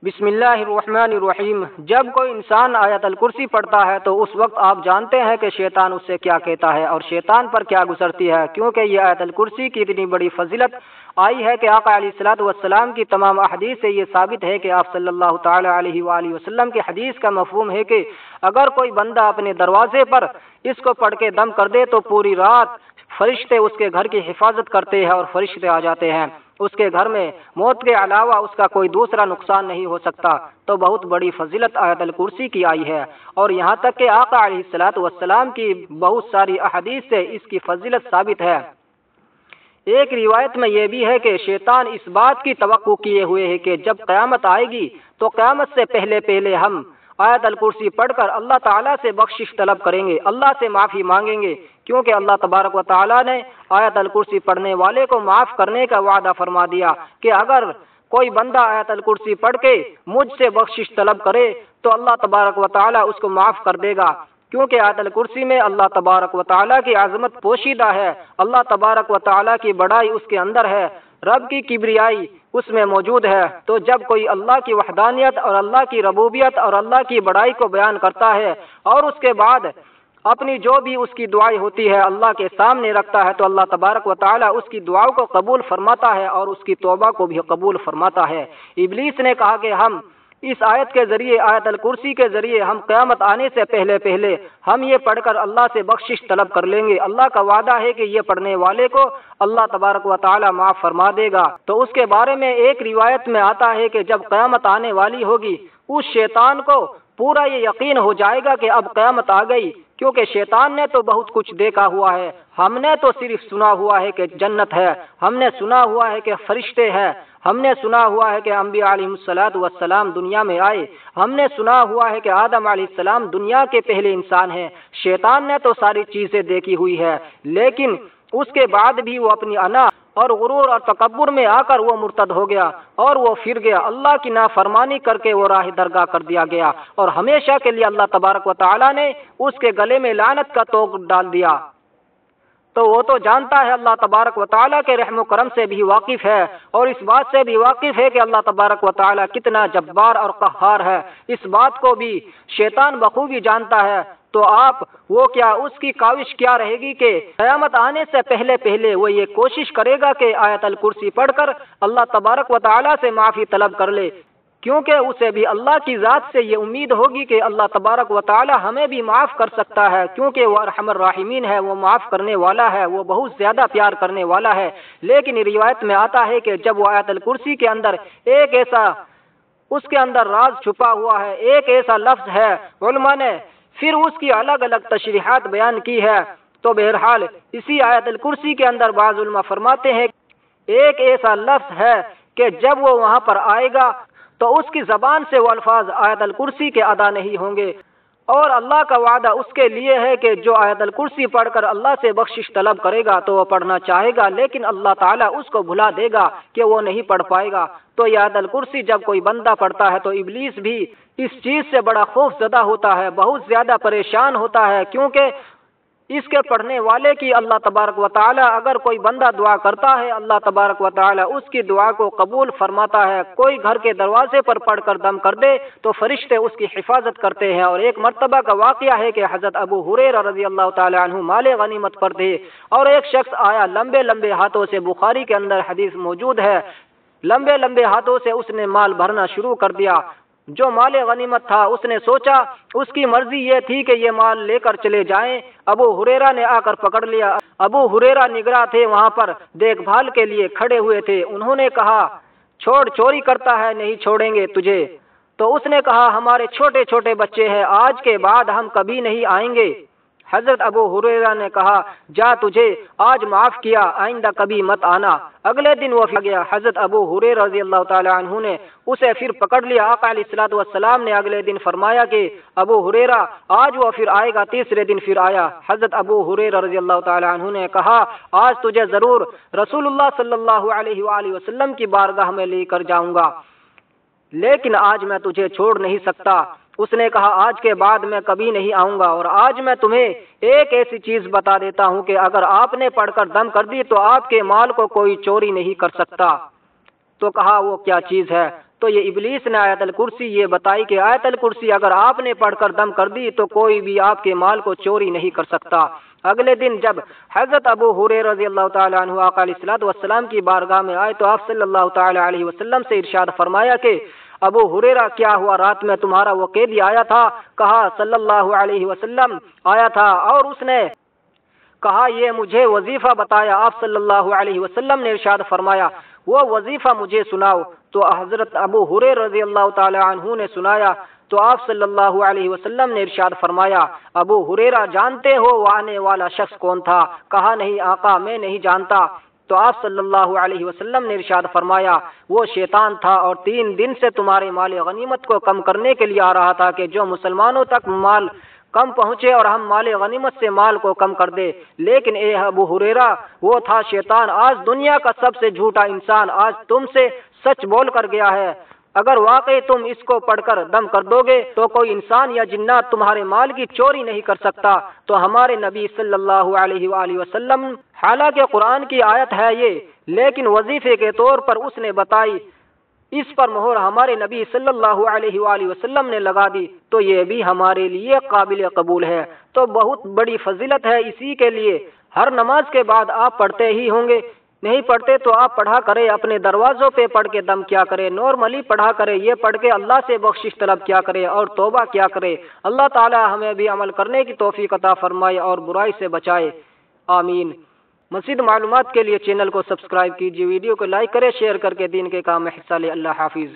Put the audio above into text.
بسم اللہ الرحمن الرحیم۔ جب کوئی انسان آیت الکرسی پڑھتا ہے تو اس وقت آپ جانتے ہیں کہ شیطان اس سے کیا کہتا ہے اور شیطان پر کیا گزرتی ہے، کیونکہ یہ آیت الکرسی کی اتنی بڑی فضیلت آئی ہے کہ آقا علیہ الصلوۃ والسلام کی تمام احادیث سے یہ ثابت ہے کہ آپ صلی اللہ تعالی علیہ وآلہ وسلم کی حدیث کا مفہوم ہے کہ اگر کوئی بندہ اپنے دروازے پر اس کو پڑھ کے دم کر دے تو پوری رات فرشتے اس کے گھر کی حفاظت کرتے ہیں اور فرشتے آ جاتے ہیں، اس کے گھر میں موت کے علاوہ اس کا کوئی دوسرا نقصان نہیں ہو سکتا۔ تو بہت بڑی فضیلت آیت الکرسی کی آئی ہے، اور یہاں تک کہ آقا علیہ الصلوۃ والسلام کی بہت ساری احادیث سے اس کی فضیلت ثابت ہے۔ ایک روایت میں یہ بھی ہے کہ شیطان اس بات کی توقع کیے ہوئے ہے کہ جب قیامت آئے گی تو قیامت سے پہلے ہم آیت الکرسی پڑھ کر اللہ تعالیٰ سے بخشش طلب کریں گے، اللہ سے معافی مانگیں گے، کیونکہ اللہ تبارک و تعالیٰ نے آیت الکرسی پڑھنے والے کو معاف کرنے کا وعدہ فرما دیا کہ اگر کوئی بندہ آیت الکرسی پڑھ کے مجھ سے بخشش طلب کرے تو اللہ تبارک و تعالیٰ اس کو معاف کر دے گا، کیونکہ آیت الکرسی میں اللہ تبارک و تعالیٰ کی عظمت پوشیدہ ہے، اللہ تبارک و تعالیٰ کی بڑائی اس کے اندر ہے، رب کی کبریائی اس میں موجود ہے۔ تو جب کوئی اللہ کی وحدانیت اور اللہ کی ربوبیت اور اللہ کی بڑائی کو بیان کرتا ہے اور اس کے بعد اپنی جو بھی اس کی دعائیں ہوتی ہے اللہ کے سامنے رکھتا ہے تو اللہ تبارک و تعالیٰ اس کی دعاؤں کو قبول فرماتا ہے اور اس کی توبہ کو بھی قبول فرماتا ہے۔ ابلیس نے کہا کہ ہم اس آیت کے ذریعے، آیت الکرسی کے ذریعے ہم قیامت آنے سے پہلے ہم یہ پڑھ کر اللہ سے بخشش طلب کر لیں گے، اللہ کا وعدہ ہے کہ یہ پڑھنے والے کو اللہ تبارک و تعالی معاف فرما دے گا۔ تو اس کے بارے میں ایک روایت میں آتا ہے کہ جب قیامت آنے والی ہوگی اس شیطان کو پورا یہ یقین ہو جائے گا کہ اب قیامت آ گئی، کیونکہ شیطان نے تو بہت کچھ دیکھا ہوا ہے، ہم نے تو صرف سنا ہوا ہے کہ جنت ہے، ہم نے سنا ہوا ہے کہ فرشتے ہیں، ہم نے سنا ہوا ہے کہ انبیاء علیہ الصلوۃ والسلام دنیا میں آئے، ہم نے سنا ہوا ہے کہ آدم علیہ السلام دنیا کے پہلے انسان ہیں۔ شیطان نے تو ساری چیزیں دیکھی ہوئی ہے، لیکن اس کے بعد بھی وہ اپنی انا اور غرور اور تکبر میں آ کر وہ مرتد ہو گیا اور وہ پھر گیا، اللہ کی نافرمانی کر کے وہ راہ درگاہ کر دیا گیا، اور ہمیشہ کے لیے اللہ تبارک و تعالی نے اس کے گلے میں لعنت کا طوق ڈال دیا۔ تو وہ تو جانتا ہے، اللہ تبارک و تعالیٰ کے رحم و کرم سے بھی واقف ہے، اور اس بات سے بھی واقف ہے کہ اللہ تبارک و تعالیٰ کتنا جبار اور قہار ہے، اس بات کو بھی شیطان بخوبی جانتا ہے۔ تو آپ وہ کیا اس کی کاوش کیا رہے گی کہ قیامت آنے سے پہلے وہ یہ کوشش کرے گا کہ آیت الکرسی پڑھ کر اللہ تبارک و تعالیٰ سے معافی طلب کر لے، کیونکہ اسے بھی اللہ کی ذات سے یہ امید ہوگی کہ اللہ تبارک و تعالی ہمیں بھی معاف کر سکتا ہے، کیونکہ وہ ارحم الراحمین ہے، وہ معاف کرنے والا ہے، وہ بہت زیادہ پیار کرنے والا ہے۔ لیکن روایت میں آتا ہے کہ جب وہ آیت الکرسی کے اندر ایک ایسا اس کے اندر راز چھپا ہوا ہے، ایک ایسا لفظ ہے، علماء نے پھر اس کی الگ الگ تشریحات بیان کی ہے۔ تو بہرحال اسی آیت الکرسی کے اندر بعض علماء فرماتے ہیں ایک ایسا لفظ ہے کہ جب وہ وہاں پر آئے گا تو اس کی زبان سے وہ الفاظ آیت الکرسی کے ادا نہیں ہوں گے، اور اللہ کا وعدہ اس کے لیے ہے کہ جو آیت الکرسی پڑھ کر اللہ سے بخشش طلب کرے گا تو وہ پڑھنا چاہے گا، لیکن اللہ تعالیٰ اس کو بھلا دے گا کہ وہ نہیں پڑھ پائے گا۔ تو یہ آیت الکرسی جب کوئی بندہ پڑھتا ہے تو ابلیس بھی اس چیز سے بڑا خوف زدہ ہوتا ہے، بہت زیادہ پریشان ہوتا ہے، کیونکہ اس کے پڑھنے والے کی اللہ تبارک و تعالیٰ اگر کوئی بندہ دعا کرتا ہے اللہ تبارک و تعالیٰ اس کی دعا کو قبول فرماتا ہے۔ کوئی گھر کے دروازے پر پڑھ کر دم کر دے تو فرشتے اس کی حفاظت کرتے ہیں۔ اور ایک مرتبہ کا واقعہ ہے کہ حضرت ابو ہریرہ رضی اللہ تعالی عنہ مال غنیمت پر تھے، اور ایک شخص آیا لمبے ہاتھوں سے، بخاری کے اندر حدیث موجود ہے، لمبے ہاتھوں سے اس نے مال بھرنا شروع کر دیا۔ جو مال غنیمت تھا اس نے سوچا، اس کی مرضی یہ تھی کہ یہ مال لے کر چلے جائیں۔ ابو ہریرہ نے آ کر پکڑ لیا۔ ابو ہریرہ نگراں تھے، وہاں پر دیکھ بھال کے لیے کھڑے ہوئے تھے۔ انہوں نے کہا چھوڑ، چوری کرتا ہے، نہیں چھوڑیں گے تجھے۔ تو اس نے کہا ہمارے چھوٹے بچے ہیں، آج کے بعد ہم کبھی نہیں آئیں گے۔ حضرت ابو ہریرہ نے کہا جا، تجھے آج معاف کیا، آئندہ کبھی مت آنا۔ اگلے دن وہ پھر گیا۔ حضرت ابو ہریرہ رضی اللہ تعالی عنہ نے اسے پھر پکڑ لیا۔ آقا علیہ الصلوۃ والسلام نے اگلے دن فرمایا کہ ابو ہریرہ آج وہ پھر آئے گا۔ تیسرے دن پھر آیا۔ حضرت ابو ہریرہ رضی اللہ تعالی عنہ نے کہا آج تجھے ضرور رسول اللہ صلی اللہ علیہ وآلہ وسلم کی بارگاہ میں لے کر جاؤں گا، لیکن آج میں تجھے چھوڑ نہیں سکتا۔ اس نے کہا آج کے بعد میں کبھی نہیں آؤں گا، اور آج میں تمہیں ایک ایسی چیز بتا دیتا ہوں کہ اگر آپ نے پڑھ کر دم کر دی تو آپ کے مال کو کوئی چوری نہیں کر سکتا۔ تو کہا وہ کیا چیز ہے؟ تو یہ ابلیس نے آیت الکرسی یہ بتائی کہ آیت الکرسی اگر آپ نے پڑھ کر دم کر دی تو کوئی بھی آپ کے مال کو چوری نہیں کر سکتا۔ اگلے دن جب حضرت ابو ہریرہ رضی اللہ تعالیٰ عنہ آقا علیہ الصلوۃ والسلام کی بارگاہ میں آئے تو آپ صلی اللہ تعالیٰ علیہ وسلم سے ارشاد فرمایا کہ ابو ہریرہ کیا ہوا، رات میں تمہارا وہ قیدی آیا تھا؟ کہا صلی اللہ علیہ وسلم آیا تھا اور اس نے کہا یہ مجھے وظیفہ بتایا۔ آپ صلی اللہ علیہ وسلم نے ارشاد فرمایا وہ وظیفہ مجھے سناؤ، تو حضرت ابو ہریرہ رضی اللہ تعالی عنہ نے سنایا تو آپ صلی اللہ علیہ وسلم نے ارشاد فرمایا ابو ہریرہ جانتے ہو وہ آنے والا شخص کون تھا؟ کہا نہیں آقا میں نہیں جانتا۔ تو آپ صلی اللہ علیہ وسلم نے ارشاد فرمایا وہ شیطان تھا اور 3 دن سے تمہارے مال غنیمت کو کم کرنے کے لیے آ رہا تھا کہ جو مسلمانوں تک مال کم پہنچے اور ہم مال غنیمت سے مال کو کم کر دے، لیکن اے ابو ہریرہ وہ تھا شیطان۔ آج دنیا کا سب سے جھوٹا انسان آج تم سے سچ بول کر گیا ہے۔ اگر واقعی تم اس کو پڑھ کر دم کر دو گے تو کوئی انسان یا جنات تمہارے مال کی چوری نہیں کر سکتا۔ تو ہمارے نبی صلی اللہ علیہ وآلہ وسلم، حالانکہ قرآن کی آیت ہے یہ، لیکن وظیفے کے طور پر اس نے بتائی، اس پر مہر ہمارے نبی صلی اللہ علیہ وآلہ وسلم نے لگا دی، تو یہ بھی ہمارے لیے قابل قبول ہے۔ تو بہت بڑی فضیلت ہے اسی کے لیے۔ ہر نماز کے بعد آپ پڑھتے ہی ہوں گے، نہیں پڑھتے تو آپ پڑھا کرے، اپنے دروازوں پہ پڑھ کے دم کیا کرے، نارملی پڑھا کرے، یہ پڑھ کے اللہ سے بخشش طلب کیا کرے اور توبہ کیا کرے۔ اللہ تعالی ہمیں بھی عمل کرنے کی توفیق عطا فرمائے اور برائی سے بچائے، آمین۔ مزید معلومات کے لیے چینل کو سبسکرائب کیجیے، ویڈیو کو لائک کرے، شیئر کر کے دین کے کام میں حصہ لے۔ اللہ حافظ۔